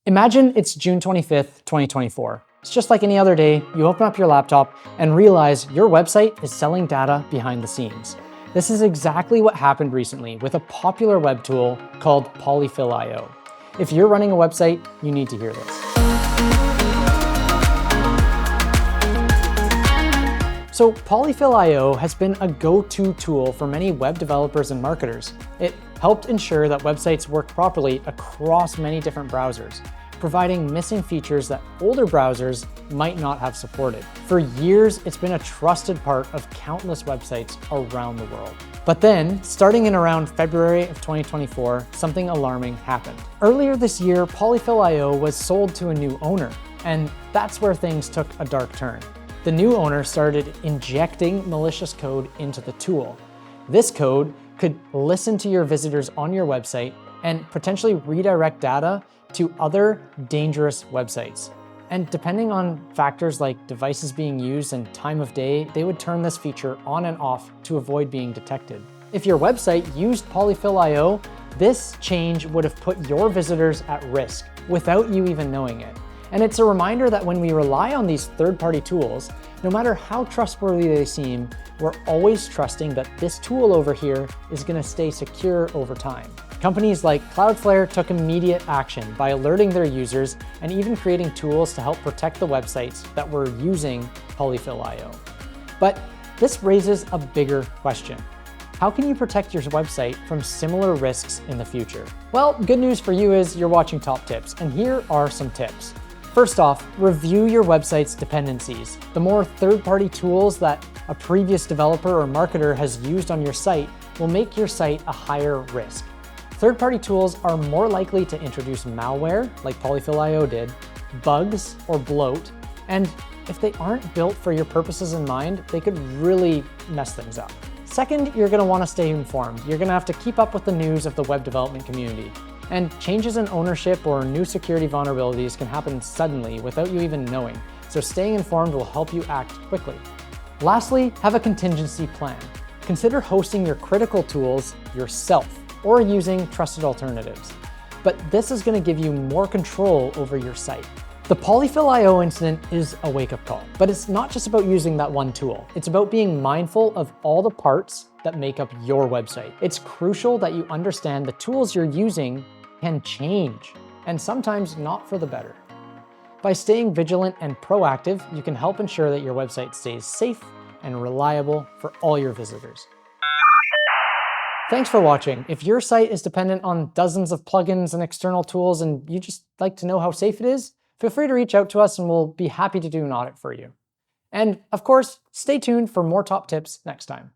Imagine it's June 25th, 2024. It's just like any other day. You open up your laptop and realize your website is selling data behind the scenes. This is exactly what happened recently with a popular web tool called Polyfill.io. If you're running a website, you need to hear this. So Polyfill.io has been a go-to tool for many web developers and marketers. It helped ensure that websites work properly across many different browsers, providing missing features that older browsers might not have supported. For years, it's been a trusted part of countless websites around the world. But then, starting in around February of 2024, something alarming happened. Earlier this year, Polyfill.io was sold to a new owner, and that's where things took a dark turn. The new owner started injecting malicious code into the tool. This code could listen to your visitors on your website and potentially redirect data to other dangerous websites. And depending on factors like devices being used and time of day, they would turn this feature on and off to avoid being detected. If your website used Polyfill.io, this change would have put your visitors at risk without you even knowing it. And it's a reminder that when we rely on these third-party tools, no matter how trustworthy they seem, we're always trusting that this tool over here is going to stay secure over time. Companies like Cloudflare took immediate action by alerting their users and even creating tools to help protect the websites that were using Polyfill.io. But this raises a bigger question. How can you protect your website from similar risks in the future? Well, good news for you is you're watching Top Tips, and here are some tips. First off, review your website's dependencies. The more third-party tools that a previous developer or marketer has used on your site will make your site a higher risk. Third-party tools are more likely to introduce malware, like Polyfill.io did, bugs, or bloat, and if they aren't built for your purposes in mind, they could really mess things up. Second, you're going to want to stay informed. You're going to have to keep up with the news of the web development community. And changes in ownership or new security vulnerabilities can happen suddenly without you even knowing, so staying informed will help you act quickly. Lastly, have a contingency plan. Consider hosting your critical tools yourself or using trusted alternatives. But this is going to give you more control over your site. The Polyfill.io incident is a wake-up call, but it's not just about using that one tool. It's about being mindful of all the parts that make up your website. It's crucial that you understand the tools you're using can change, and sometimes not for the better. By staying vigilant and proactive, you can help ensure that your website stays safe and reliable for all your visitors. Thanks for watching. If your site is dependent on dozens of plugins and external tools and you just like to know how safe it is, feel free to reach out to us and we'll be happy to do an audit for you. And of course, stay tuned for more top tips next time.